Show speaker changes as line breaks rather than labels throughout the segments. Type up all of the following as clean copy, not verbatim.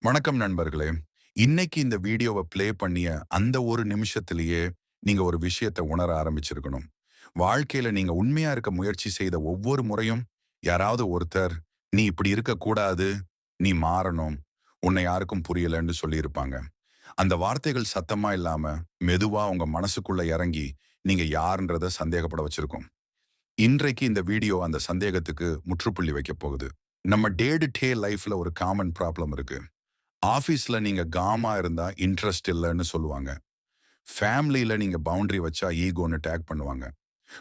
வணக்கம் நண்பர்களே. இன்னைக்கு இந்த வீடியோவை ப்ளே பண்ணிய அந்த ஒரு நிமிஷத்திலேயே நீங்க ஒரு விஷயத்தை உணர ஆரம்பிச்சிருக்கணும். வாழ்க்கையில நீங்க உண்மையா இருக்க முயற்சி செய்த ஒவ்வொரு முறையும் யாராவது ஒருத்தர், "நீ இப்படி இருக்கக்கூடாது, நீ மாறணும், உன்னை யாருக்கும் புரியலன்னு" சொல்லியிருப்பாங்க. அந்த வார்த்தைகள் சத்தமா இல்லாம, மெதுவா உங்க மனசுக்குள்ள இறங்கி, நீங்க யாருன்றத சந்தேகப்பட வச்சிருக்கும். இன்றைக்கு இந்த வீடியோ அந்த சந்தேகத்துக்கு முற்றுப்புள்ளி வைக்கப் போகுது. நம்ம டே டு டே லைஃப்ல ஒரு காமன் ப்ராப்ளம் இருக்கு. ஆபீஸ்ல நீங்க காமா இருந்தா இன்ட்ரெஸ்ட் இல்லன்னு சொல்லுவாங்க. ஃபேமிலில நீங்க பவுண்டரி வச்சா ஈகோன்னு டேக் பண்ணுவாங்க.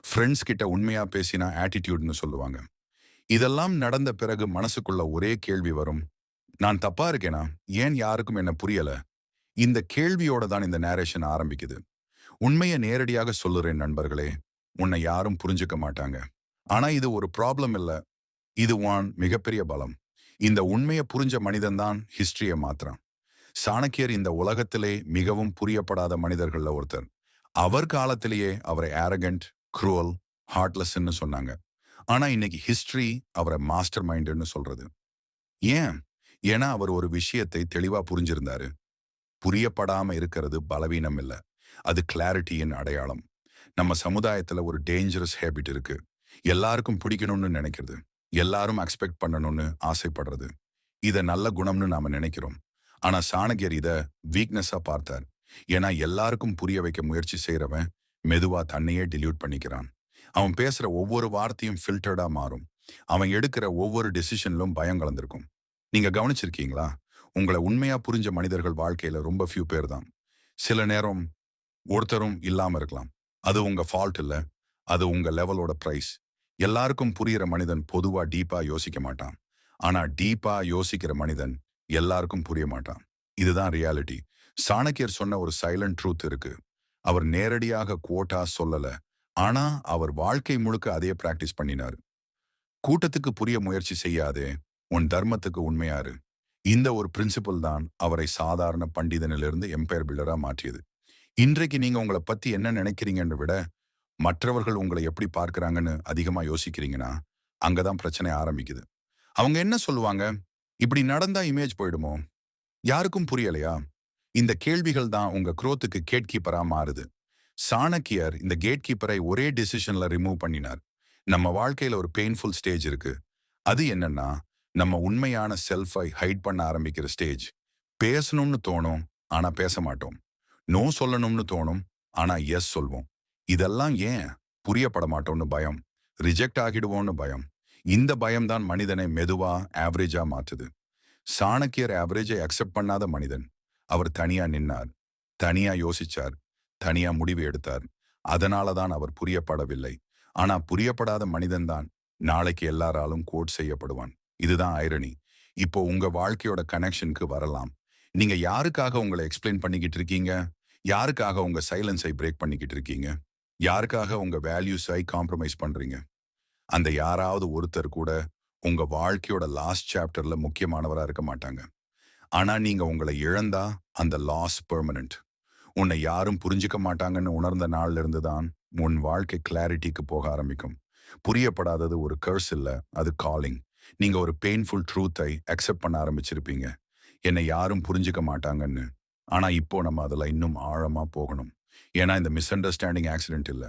ஃப்ரெண்ட்ஸ் கிட்ட உண்மையா பேசினா ஆட்டிட்யூட்ன்னு சொல்லுவாங்க. இதெல்லாம் நடந்த பிறகு மனசுக்குள்ள ஒரே கேள்வி வரும். நான் தப்பா இருக்கேனா? ஏன் யாருக்கும் என்ன புரியல? இந்த கேள்வியோட தான் இந்த நேரேஷன் ஆரம்பிக்குது. உண்மைய நேரடியாக சொல்லுறேன் நண்பர்களே. உன்னை யாரும் புரிஞ்சுக்க மாட்டாங்க. ஆனா இது ஒரு ப்ராப்ளம் இல்ல. இது உன் மிகப்பெரிய பலம். இந்த உண்மைய புரிஞ்ச மனிதன் தான் ஹிஸ்டரிய மாத்துறான். சாணக்கியர் இந்த உலகத்திலே மிகவும் புரியப்படாத மனிதர்கள்ல ஒருத்தர். அவர் காலத்திலேயே அவரை ஆரகண்ட், குரூவல், ஹார்ட்லெஸ்ன்னு சொன்னாங்க. ஆனா இன்னைக்கு ஹிஸ்டரி அவரை மாஸ்டர் மைண்டுன்னு சொல்றது. ஏன்? ஏன்னா அவர் ஒரு விஷயத்தை தெளிவா புரிஞ்சிருந்தாரு. புரியப்படாம இருக்கிறது பலவீனம் இல்ல. அது கிளாரிட்டியின் அடையாளம். நம்ம சமுதாயத்துல ஒரு டேஞ்சரஸ் ஹேபிட் இருக்கு. எல்லாருக்கும் பிடிக்கணும்னு நினைக்கிறது. எல்லாரும் எக்ஸ்பெக்ட் பண்ணணும்னு ஆசைப்படுறது. இத நல்ல குணம்னு நாம நினைக்கிறோம். ஆனா சாணக்கியர் இத வீக்னஸா பார்த்தார். ஏன்னா எல்லாருக்கும் புரிய வைக்க முயற்சி செய்றவன் மெதுவா தன்னையே டில்யூட் பண்ணிக்கிறான். அவன் பேசுற ஒவ்வொரு வார்த்தையும் ஃபில்டர்டா மாறும். அவன் எடுக்கிற ஒவ்வொரு டெசிஷன்லும் பயம் கலந்திருக்கும். நீங்க கவனிச்சிருக்கீங்களா? உங்கள உண்மையா புரிஞ்ச மனிதர்கள் வாழ்க்கையில ரொம்ப ஃபியூ பேர் தான். சில நேரம் ஒருத்தரும் இல்லாம இருக்கலாம். அது உங்க ஃபால்ட் இல்ல. அது உங்க லெவலோட பிரைஸ். எல்லாருக்கும் புரியிற மனிதன் பொதுவா டீப்பா யோசிக்க மாட்டான். ஆனா டீப்பா யோசிக்கிற மனிதன் எல்லாருக்கும் புரிய மாட்டான். இதுதான் ரியாலிட்டி. சாணக்கியர் சொன்ன ஒரு சைலண்ட் ட்ரூத் இருக்கு. அவர் நேரடியாக குவோட்டா சொல்லல. ஆனா அவர் வாழ்க்கை முழுக்க அதையே பிராக்டிஸ் பண்ணினாரு. கூட்டத்துக்கு புரிய முயற்சி செய்யாதே, உன் தர்மத்துக்கு உண்மையாரு. இந்த ஒரு பிரின்சிபல் தான் அவரை சாதாரண பண்டிதனிலிருந்து எம்பையர் பில்டரா மாற்றியது. இன்றைக்கு நீங்க உங்களை பத்தி என்ன நினைக்கிறீங்கன்னு விட மற்றவர்கள் உங்களை எப்படி பார்க்கறாங்கன்னு அதிகமா யோசிக்கிறீங்கன்னா, அங்கதான் பிரச்சனை ஆரம்பிக்குது. அவங்க என்ன சொல்லுவாங்க? இப்படி நடந்தா இமேஜ் போயிடுமோ? யாருக்கும் புரியலையா? இந்த கேள்விகள் தான் உங்க குரோத்துக்கு கேட் கீப்பரா மாறுது. சாணக்கியர் இந்த கேட் கீப்பரை ஒரே டிசிஷன்ல ரிமூவ் பண்ணினார். நம்ம வாழ்க்கையில ஒரு பெயின்ஃபுல் ஸ்டேஜ் இருக்கு. அது என்னன்னா, நம்ம உண்மையான செல்ஃபை ஹைட் பண்ண ஆரம்பிக்கிற ஸ்டேஜ். பேசணும்னு தோணும், ஆனா பேச மாட்டோம். நோ சொல்லணும்னு தோணும், ஆனா எஸ் சொல்வோம். இதெல்லாம் ஏன்? புரியப்பட மாட்டோம்னு பயம். ரிஜெக்ட் ஆகிடுவோம்னு பயம். இந்த பயம் தான் மனிதனை மெதுவா ஆவரேஜா மாத்துது. சாணக்கியர் ஆவரேஜை அக்செப்ட் பண்ணாத மனிதன். அவர் தனியா நின்னார். தனியா யோசிச்சார். தனியா முடிவு எடுத்தார். அதனால தான் அவர் புரியப்படவில்லை. ஆனா புரியப்படாத மனிதன் தான் நாளைக்கு எல்லாராலும் கோட் செய்யப்படுவான். இதுதான் ஐரணி. இப்போ உங்க வாழ்க்கையோட கனெக்ஷனுக்கு வரலாம். நீங்க யாருக்காக உங்களை எக்ஸ்பிளைன் பண்ணிக்கிட்டு இருக்கீங்க? யாருக்காக உங்க சைலன்ஸை பிரேக் பண்ணிக்கிட்டு இருக்கீங்க? யாருக்காக உங்க வேல்யூஸை காம்ப்ரமைஸ் பண்றீங்க? அந்த யாராவது ஒருத்தர் கூட உங்க வாழ்க்கையோட லாஸ்ட் சாப்டர்ல முக்கியமானவரா இருக்க மாட்டாங்க. ஆனா நீங்க உங்களை இழந்தா அந்த லாஸ் பெர்மனன்ட். உன்னை யாரும் புரிஞ்சுக்க மாட்டாங்கன்னு உணர்ந்த நாள்ல இருந்து தான் உன் வாழ்க்கை கிளாரிட்டிக்கு போக ஆரம்பிக்கும். புரியப்படாதது ஒரு கர்ஸ் இல்ல, அது காலிங். நீங்க ஒரு பெயின்ஃபுல் ட்ரூத்தை அக்செப்ட் பண்ண ஆரம்பிச்சிருப்பீங்க. என்னை யாரும் புரிஞ்சுக்க மாட்டாங்கன்னு. ஆனா இப்போ நம்ம அதுல இன்னும் ஆழமா போகணும். ஏன்னா இந்த மிஸ் அண்டர்ஸ்டாண்டிங் ஆக்சிடென்ட் இல்ல.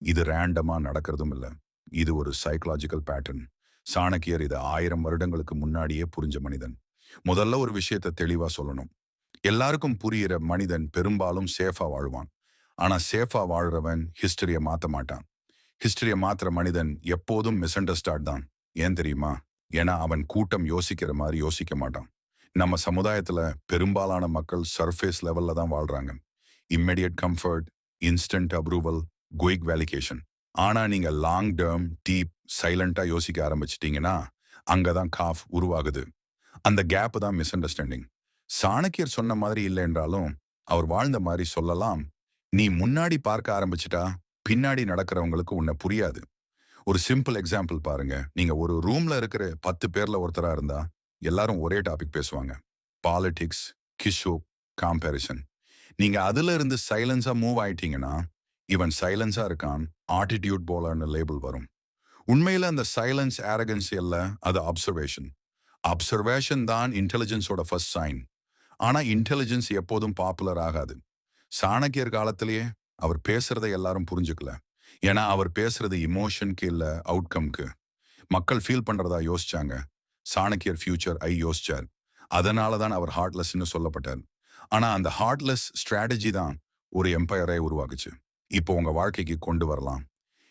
இது ரேண்டமா நடக்கிறதும் இல்ல. இது ஒரு சைக்கலாஜிக்கல் பேட்டர்ன். சாணக்கியர் இதை 1000 வருடங்களுக்கு முன்னாடியே புரிஞ்ச மனிதன். முதல்ல ஒரு விஷயத்தை தெளிவா சொல்லணும். எல்லாருக்கும் புரியிற மனிதன் பெரும்பாலும் சேஃபா வாழ்வான். ஆனா சேஃபா வாழ்றவன் ஹிஸ்டரிய மாத்த மாட்டான். ஹிஸ்டரிய மாத்துற மனிதன் எப்போதும் மிஸ் அண்டர்ஸ்டாண்ட் தான். ஏன் தெரியுமா? ஏன்னா அவன் கூட்டம் யோசிக்கிற மாதிரி யோசிக்க மாட்டான். நம்ம சமுதாயத்துல பெரும்பாலான மக்கள் சர்ஃபேஸ் லெவல்ல தான் வாழ்றாங்க. Immediate comfort, instant approval, quick validation. ஆனா நீங்க லாங் டேர்ம், டீப், சைலண்டா யோசிக்க ஆரம்பிச்சிட்டீங்கன்னா அங்கதான் காஃப் உருவாகுது. அந்த கேப் தான் மிஸ் அண்டர்ஸ்டாண்டிங். சாணக்கியர் சொன்ன மாதிரி இல்லை என்றாலும் அவர் வாழ்ந்த மாதிரி சொல்லலாம். நீ முன்னாடி பார்க்க ஆரம்பிச்சிட்டா பின்னாடி நடக்கிறவங்களுக்கு உன்னை புரியாது. ஒரு சிம்பிள் எக்ஸாம்பிள் பாருங்க. நீங்க ஒரு ரூம்ல இருக்கிற 10 பேர்ல ஒருத்தரா இருந்தா எல்லாரும் ஒரே டாபிக் பேசுவாங்க. பாலிடிக்ஸ், கிஷோ, காம்பேரிசன். நீங்க அதுல இருந்து சைலன்ஸா மூவ் ஆயிட்டீங்கன்னா இவன் சைலன்ஸா இருக்கான், ஆட்டிடியூட் போலன்னு லேபிள் வரும். உண்மையில அந்த சைலன்ஸ், ஆரகன்ஸ் இல்ல, அது அப்சர்வேஷன். அப்சர்வேஷன் தான் இன்டெலிஜென்ஸோட ஃபர்ஸ்ட் சைன். ஆனா இன்டெலிஜென்ஸ் எப்போதும் பாப்புலர் ஆகாது. சாணக்கியர் காலத்திலேயே அவர் பேசுறதை எல்லாரும் புரிஞ்சுக்கல. ஏன்னா அவர் பேசுறது இமோஷனுக்கு இல்ல அவுட்கம்க்கு. மக்கள் ஃபீல் பண்றதா யோசிச்சாங்க. சாணக்கியர் ஃபியூச்சர் யோசிச்சார். அதனால தான் அவர் ஹார்ட்லெஸ்ன்னு சொல்லப்பட்டார். ஆனா அந்த ஹார்ட்லெஸ் ஸ்ட்ராட்டஜி தான் ஒரு எம்பையரை உருவாக்குச்சு. இப்போ உங்க வாழ்க்கைக்கு கொண்டு வரலாம்.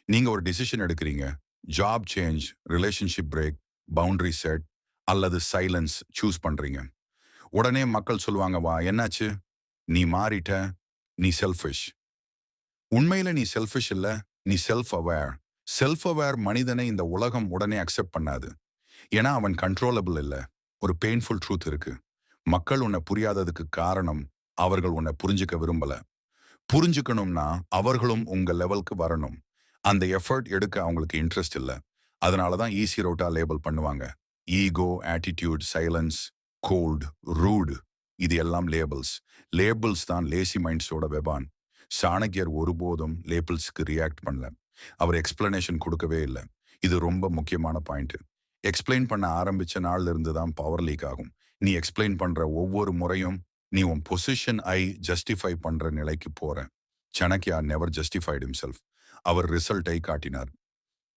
நீங்க ஒரு டிசிஷன் எடுக்கிறீங்க. Job change, relationship break, boundary set அல்லது சைலன்ஸ் சூஸ் பண்றீங்க. உடனே மக்கள் சொல்லுவாங்க, வா என்னாச்சு, நீ மாறிட்ட, நீ செல்ஃபிஷ். உண்மையில நீ செல்ஃபிஷ் இல்ல, நீ செல்ஃப் அவேர். செல்ஃப் அவேர் மனிதனை இந்த உலகம் உடனே அக்செப்ட் பண்ணாது. ஏன்னா அவன் கண்ட்ரோலபிள் இல்ல. ஒரு பெயின்ஃபுல் ட்ரூத் இருக்கு. மக்கள் உன்னை புரியாததுக்கு காரணம் அவர்கள் உன்னை புரிஞ்சுக்க விரும்பல. புரிஞ்சுக்கணும்னா அவர்களும் உங்க லெவலுக்கு வரணும். அந்த எஃபர்ட் எடுக்க அவங்களுக்கு இன்ட்ரெஸ்ட் இல்ல. அதனால தான் ஈஸி ரவுட்டா லேபிள் பண்ணுவாங்க. Ego, attitude, silence, cold, rude, இது எல்லாம் லேபிள்ஸ். லேபிள்ஸ் தான் லேசி மைண்ட்ஸோட வெபான். சாணக்கியர் ஒருபோதும் லேபிள்ஸ்க்கு ரியாக்ட் பண்ணல. அவர் எக்ஸ்பிளனேஷன் கொடுக்கவே இல்லை. இது ரொம்ப முக்கியமான பாயிண்ட். எக்ஸ்பிளைன் பண்ண ஆரம்பிச்ச நாள்ல இருந்து தான் பவர் லீக் ஆகும். நீ எக்ஸ்பிளைன் பண்ற ஒவ்வொரு முறையும் நீ உன் பொசிஷன் ஜஸ்டிஃபை பண்ற நிலைக்கு போற. Chanakya never justified himself. அவர் ரிசல்ட்டை காட்டினார்.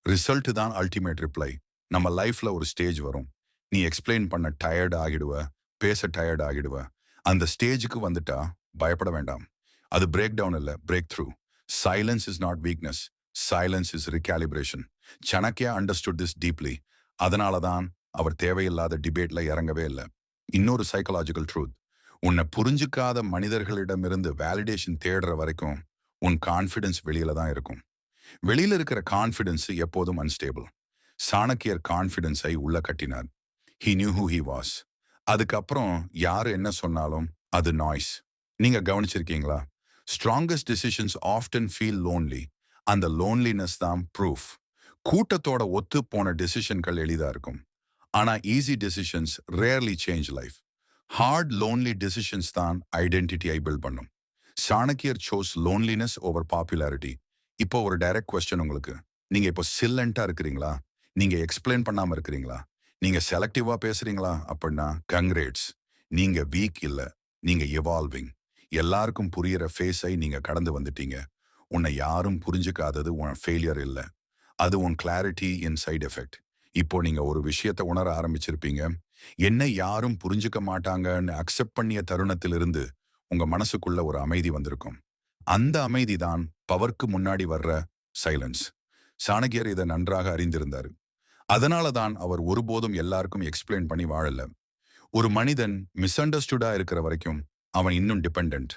ரிசல்ட் தான் அல்டிமேட் ரிப்ளை. நம்ம லைஃப்ல ஒரு ஸ்டேஜ் வரும். நீ எக்ஸ்பிளைன் பண்ண டயர்ட் ஆகிடுவ, பேச டயர்ட் ஆகிடுவ. அந்த ஸ்டேஜுக்கு வந்துட்டா பயப்பட வேண்டாம். அது பிரேக் டவுன் இல்ல, break through. Silence is not weakness. Silence is recalibration. Chanakya understood this deeply. அதனால தான் அவர் தேவையில்லாத டிபேட்ல இறங்கவே இல்லை. இன்னொரு சைக்கலாஜிக்கல் ட்ரூத். உன்னை புரிஞ்சுக்காத மனிதர்களிடமிருந்து வேலிடேஷன் தேடுற வரைக்கும் உன் கான்ஃபிடன்ஸ் வெளியில தான் இருக்கும். வெளியில இருக்கிற கான்ஃபிடன்ஸ் எப்போதும் அன்ஸ்டேபிள். சாணக்கியர் கான்ஃபிடன்ஸை உள்ள கட்டினார். He knew who he was. அதுக்கப்புறம் யாரு என்ன சொன்னாலும் அது நாய்ஸ். நீங்க கவனிச்சிருக்கீங்களா? Strongest decisions often feel lonely. அந்த லோன்லினஸ் தான் ப்ரூஃப். கூட்டத்தோட ஒத்து போன டெசிஷன்கள் எளிதா இருக்கும். ஆனா easy decisions rarely change life. Hard lonely decisions தான் ஐடென்டிட்டியை பில்ட் பண்ணும். சாணக்கியர் சோஸ் லோன்லினஸ் ஓவர் பாப்புலாரிட்டி. இப்போ ஒரு டைரக்ட் கொஸ்டின் உங்களுக்கு. நீங்க இப்போ சில்லண்டா இருக்கிறீங்களா? நீங்க எக்ஸ்பிளைன் பண்ணாம இருக்கிறீங்களா? நீங்க செலக்டிவா பேசுறீங்களா? அப்படின்னா கங்க்ரேட்ஸ். நீங்க வீக் இல்ல, நீங்க எவால்விங். எல்லாருக்கும் புரியிற ஃபேஸை நீங்க கடந்து வந்துட்டீங்க. உன்னை யாரும் புரிஞ்சுக்காதது உன் ஃபெயிலியர் இல்ல, அது உன் கிளாரிட்டி இன் சைட் எஃபெக்ட். இப்போ நீங்க ஒரு விஷயத்தை உணர ஆரம்பிச்சிருப்பீங்க. என்ன யாரும் புரிஞ்சுக்க மாட்டாங்கன்னு அக்செப்ட் பண்ணிய தருணத்திலிருந்து உங்க மனசுக்குள்ள ஒரு அமைதி வந்திருக்கும். அந்த அமைதி தான் பவர்க்கு முன்னாடி வர்ற சைலன்ஸ். சாணக்கியர் இதை நன்றாக அறிந்திருந்தார். அதனால தான் அவர் ஒருபோதும் எல்லாருக்கும் எக்ஸ்பிளைன் பண்ணி வாழல. ஒரு மனிதன் மிஸ் அண்டர்ஸ்டுடா இருக்கிற வரைக்கும் அவன் இன்னும் டிபெண்டன்ட்.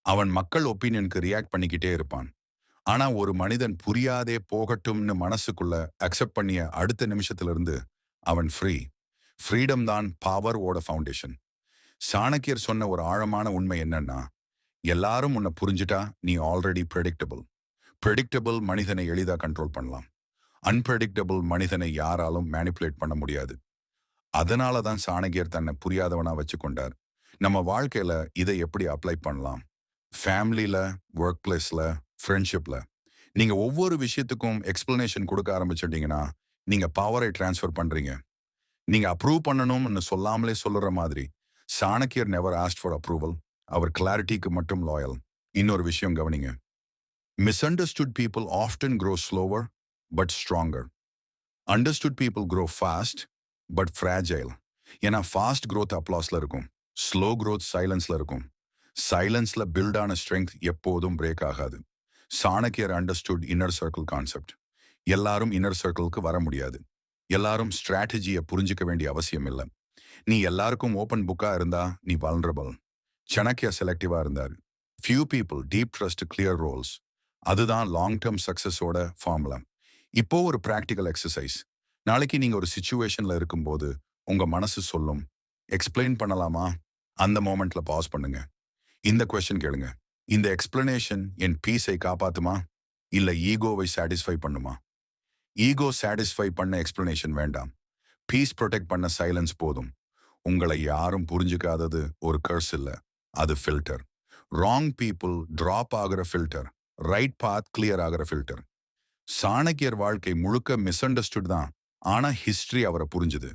அவன் மக்கள் ஒப்பீனியனுக்கு ரியாக்ட் பண்ணிக்கிட்டே இருப்பான். ஆனா ஒரு மனிதன் புரியாதே போகட்டும்னு மனசுக்குள்ள அக்செப்ட் பண்ணிய அடுத்த நிமிஷத்திலிருந்து அவன் ஃப்ரீ. ஃப்ரீடம் தான் பவரோட ஃபவுண்டேஷன். சாணக்கியர் சொன்ன ஒரு ஆழமான உண்மை என்னன்னா, எல்லாரும் உன்னை புரிஞ்சுட்டா நீ ஆல்ரெடி ப்ரெடிக்டபிள். ப்ரெடிக்டபிள் மனிதனை எளிதா கண்ட்ரோல் பண்ணலாம். அன்பிரடிக்டபிள் மனிதனை யாராலும் மேனிப்புலேட் பண்ண முடியாது. அதனால தான் சாணக்கியர் தன்னை புரியாதவனா வச்சு கொண்டார். நம்ம வாழ்க்கையில இதை எப்படி அப்ளை பண்ணலாம்? ஃபேமிலியில, ஒர்க் பிளேஸ்ல, ஃப்ரெண்ட்ஷிப்ல நீங்க ஒவ்வொரு விஷயத்துக்கும் எக்ஸ்பிளனேஷன் கொடுக்க ஆரம்பிச்சிட்டீங்கன்னா நீங்க பவரை டிரான்ஸ்ஃபர் பண்றீங்க. நீங்க அப்ரூவ் பண்ணணும்னு சொல்லாமலே சொல்லுற மாதிரி. சாணக்கியர் நெவர் ஆஸ்ட் ஃபார் அப்ரூவல். அவர் கிளாரிட்டிக்கு மட்டும் லாயல். இன்னொரு விஷயம் கவனிங்க. Misunderstood people often grow slower but stronger. Understood people grow fast but fragile. ஏன்னா ஃபாஸ்ட் க்ரோத் அப்ளாஸ்ல இருக்கும், ஸ்லோ க்ரோத் சைலன்ஸ்ல இருக்கும். சைலன்ஸ்ல பில்டான ஸ்ட்ரென்த் எப்போதும் பிரேக் ஆகாது. சாணக்கியர் அண்டர்ஸ்டுட் இன்னர் சர்க்கிள் கான்செப்ட். எல்லாரும் இன்னர் சர்க்கிளுக்கு வர முடியாது. எல்லாரும் ஸ்ட்ராட்டஜியை புரிஞ்சுக்க வேண்டிய அவசியம் இல்லை. நீ எல்லாருக்கும் ஓப்பன் புக்கா இருந்தா நீ வல்னரபிள். சாணக்கியா செலக்டிவா இருந்தார். Few people, deep trust, clear roles. அதுதான் லாங் டேர்ம் சக்சஸோட ஃபார்முலா. இப்போ ஒரு ப்ராக்டிக்கல் எக்ஸசைஸ். நாளைக்கு நீங்க ஒரு சிச்சுவேஷன்ல இருக்கும்போது உங்க மனசு சொல்லும், எக்ஸ்பிளைன் பண்ணலாமா? அந்த மோமெண்ட்ல பாஸ் பண்ணுங்க. இந்த கொஸ்டின் கேளுங்க. இந்த எக்ஸ்பிளனேஷன் என் பீஸை காப்பாத்துமா, இல்ல ஈகோவை சாட்டிஸ்ஃபை பண்ணுமா? ஈகோ சாட்டிஸ்ஃபை பண்ண எக்ஸ்பிளனேஷன் வேண்டாம். பீஸ் ப்ரொடெக்ட் பண்ண சைலன்ஸ் போதும். உங்களை யாரும் புரிஞ்சுக்காதது ஒரு கர்ஸ் இல்ல, அது ஃபில்டர். ராங் பீப்புள் டிராப் ஆகிற ஃபில்டர், ரைட் பாத் கிளியர் ஆகிற ஃபில்டர். சாணக்கியர் வாழ்க்கை முழுக்க மிஸ் அண்டர்ஸ்டுட் தான். ஆனா ஹிஸ்டரி அவரை புரிஞ்சுது.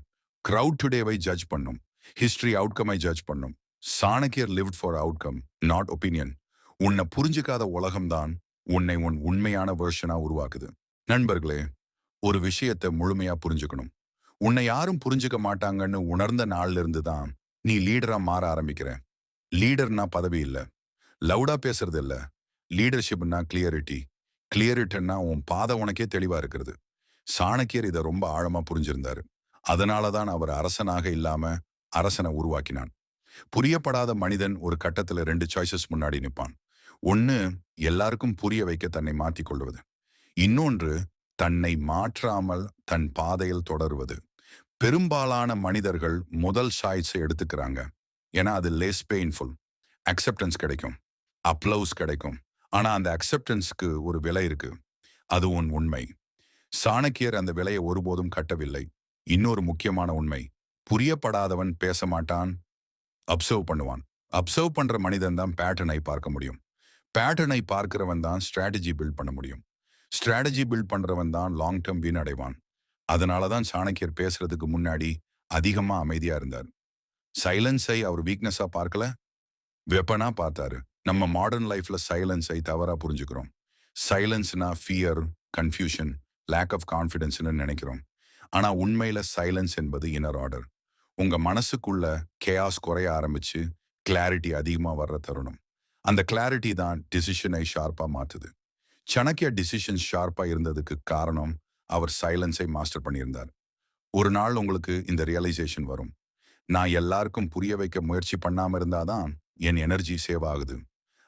crowd டுடேவை ஜட்ஜ் பண்ணும். ஹிஸ்டரி அவுட்கமை ஜட்ஜ் பண்ணும். சாணக்கியர் lived for outcome, not opinion. உன்னை புரிஞ்சுக்காத உலகம்தான் உன்னை உன் உண்மையான வெர்ஷனா உருவாக்குது. நண்பர்களே, ஒரு விஷயத்தை முழுமையா புரிஞ்சுக்கணும். உன்னை யாரும் புரிஞ்சுக்க மாட்டாங்கன்னு உணர்ந்த நாள்ல இருந்து தான் நீ லீடரா மாற ஆரம்பிக்கிற. லீடர்னா பதவி இல்ல, லவுடா பேசுறது இல்ல. லீடர்ஷிப்னா கிளியரிட்டி. கிளியரிட்டின்னா உன் பாதை உனக்கே தெளிவா இருக்கிறது. சாணக்கியர் இதை ரொம்ப ஆழமா புரிஞ்சிருந்தாரு. அதனாலதான் அவர் அரசனாக இல்லாம அரசனை உருவாக்கினான். புரியப்படாத மனிதன் ஒரு கட்டத்துல 2 சாய்ஸஸ் முன்னாடி நிற்பான். ஒன்னு, எல்லாருக்கும் புரிய வைக்க தன்னை மாற்றிக் கொள்வது. இன்னொன்று, தன்னை மாற்றாமல் தன் பாதையில் தொடருவது. பெரும்பாலான மனிதர்கள் முதல் சாய்ஸை எடுத்துக்கிறாங்க. ஏன்னா அது லெஸ் பெயின்ஃபுல். அக்செப்டன்ஸ் கிடைக்கும், அப்ளவுஸ் கிடைக்கும். ஆனா அந்த அக்செப்டன்ஸ்க்கு ஒரு விலை இருக்கு. அது உண்மை. சாணக்கியர் அந்த விலையை ஒருபோதும் கட்டவில்லை. இன்னொரு முக்கியமான உண்மை, புரியப்படாதவன் பேச மாட்டான், அப்சர்வ் பண்ணுவான். அப்சர்வ் பண்ற மனிதன் தான் பேட்டர்னை பார்க்க முடியும். பேட்டர்னை பார்க்கிறவன் தான் ஸ்ட்ராட்டஜி பில்ட் பண்ண முடியும். ஸ்ட்ராட்டஜி பில்ட் பண்றவன் தான் லாங் டேர்ம் வீண் அடைவான். அதனாலதான் சாணக்கியர் பேசுறதுக்கு முன்னாடி அதிகமா அமைதியா இருந்தார். சைலன்ஸை அவர் வீக்னஸா பார்க்கல, வெப்பனா பார்த்தாரு. நம்ம மாடர்ன் லைஃப்ல சைலன்ஸை தவறா புரிஞ்சுக்கிறோம். சைலன்ஸ்னா ஃபியர், கன்ஃபியூஷன், லேக் ஆஃப் கான்ஃபிடன்ஸ்னு நினைக்கிறோம். ஆனா உண்மையில சைலன்ஸ் என்பது இன்னர் ஆர்டர். உங்க மனசுக்குள்ள கேயாஸ் குறைய ஆரம்பிச்சு கிளாரிட்டி அதிகமா வர்ற தருணம். அந்த கிளாரிட்டி தான் டிசிஷனை ஷார்ப்பா மாத்துது. சாணக்கிய டிசிஷன் ஷார்ப்பா இருந்ததுக்கு காரணம் அவர் சைலன்ஸை மாஸ்டர் பண்ணியிருந்தார். ஒரு நாள் உங்களுக்கு இந்த ரியலைசேஷன் வரும். நான் எல்லாருக்கும் புரிய வைக்க முயற்சி பண்ணாம இருந்தாதான் என் எனர்ஜி சேவ் ஆகுது.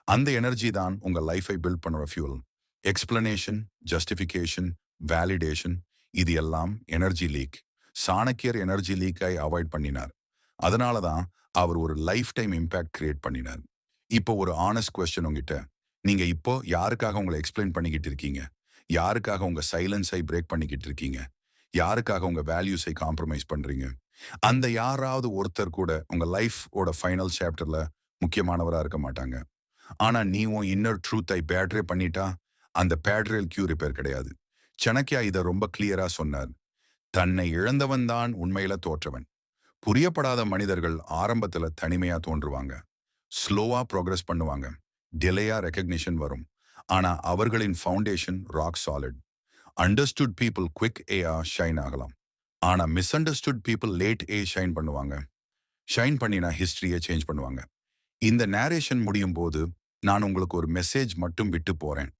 அந்த எனர்ஜி தான் உங்க லைஃபை பில்ட் பண்ணுற ஃபியூல். எக்ஸ்பிளனேஷன், ஜஸ்டிஃபிகேஷன், வேலிடேஷன், இது எல்லாம் எனர்ஜி லீக். சாணக்கியர் எனர்ஜி லீக்கை அவாய்ட் பண்ணினார். அதனால தான் அவர் ஒரு லைஃப் டைம் இம்பேக்ட் கிரியேட் பண்ணினார். இப்போ ஒரு ஆனஸ்ட் கொஸ்டின் உங்ககிட்ட. நீங்க இப்போ யாருக்காக உங்களை எக்ஸ்பிளைன் பண்ணிக்கிட்டு இருக்கீங்க? யாருக்காக உங்க சைலன்ஸை பிரேக் பண்ணிக்கிட்டு இருக்கீங்க? யாருக்காக உங்க வேல்யூஸை காம்ப்ரமைஸ் பண்றீங்க? அந்த யாராவது ஒருத்தர் கூட உங்க லைஃபோட ஃபைனல் சாப்டர்ல முக்கியமானவரா இருக்க மாட்டாங்க. ஆனா நீ உன் இன்னர் ட்ரூத்தை பேட்ரே பண்ணிட்டா அந்த பேட்ரியல் கியூ ரிப்பேர் கிடையாது. சாணக்கியா இதை ரொம்ப கிளியரா சொன்னார். தன்னை இழந்தவன் தான் உண்மையில தோற்றவன். புரியப்படாத மனிதர்கள் ஆரம்பத்துல தனிமையா தோன்றுவாங்க, ஸ்லோவா ப்ரோக்ரஸ் பண்ணுவாங்க, டிலேயா ரெக்கக்னிஷன் வரும். ஆனா அவர்களின் foundation rock solid. Understood people quick ஏயா ஷைன் ஆகலாம். ஆனா மிஸ் அண்டர்ஸ்டுட் பீப்புள் லேட் ஏ ஷைன் பண்ணுவாங்க. ஷைன் பண்ணினா ஹிஸ்டரியை சேஞ்ச் பண்ணுவாங்க. இந்த நேரேஷன் முடியும் போது நான் உங்களுக்கு ஒரு மெசேஜ் மட்டும் விட்டு போறேன்.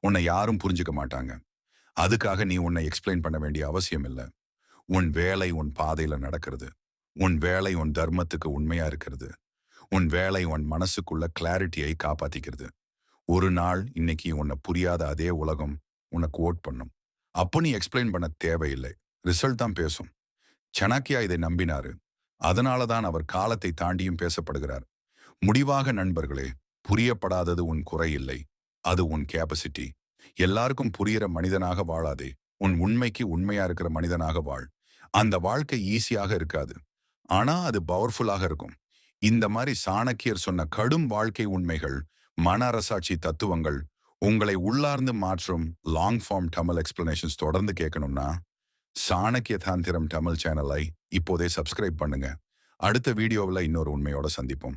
உன்னை யாரும் புரிஞ்சுக்க மாட்டாங்க. அதுக்காக நீ உன்னை எக்ஸ்பிளைன் பண்ண வேண்டிய அவசியம் இல்லை. உன் வேலை உன் பாதையில நடக்கிறது. உன் வேலை உன் தர்மத்துக்கு உண்மையா இருக்கிறது. உன் வேலை உன் மனசுக்குள்ள கிளாரிட்டியை காப்பாத்திக்கிறது. ஒரு நாள் இன்னைக்கு உன்னை புரியாத அதே உலகம் உனக்கு ஓட் பண்ணும். அப்போ நீ எக்ஸ்பிளைன் பண்ண தேவையில்லை, ரிசல்ட் தான் பேசும். சாணக்கியா இதை நம்பினாரு. அதனாலதான் அவர் காலத்தை தாண்டியும் பேசப்படுகிறார். முடிவாக நண்பர்களே, புரியப்படாதது உன் குறை இல்லை, அது உன் கேப்பசிட்டி. எல்லாருக்கும் புரியிற மனிதனாக வாழாதே. உன் உண்மைக்கு உண்மையா இருக்கிற மனிதனாக வாழ். அந்த வாழ்க்கை ஈஸியாக இருக்காது, ஆனா அது பவர்ஃபுல்லாக இருக்கும். இந்த மாதிரி சாணக்கியர் சொன்ன கடும் வாழ்க்கை உண்மைகள், மன அரசாட்சி தத்துவங்கள் உங்களை உள்ளார்ந்து மாற்றும் லாங் ஃபார்ம் தமிழ் எக்ஸ்பிளனேஷன்ஸ் தொடர்ந்து கேட்கணும்னா சாணக்கிய தாந்திரம் தமிழ் சேனலை இப்போதே சப்ஸ்கிரைப் பண்ணுங்க. அடுத்த வீடியோவில் இன்னொரு உண்மையோட சந்திப்போம்.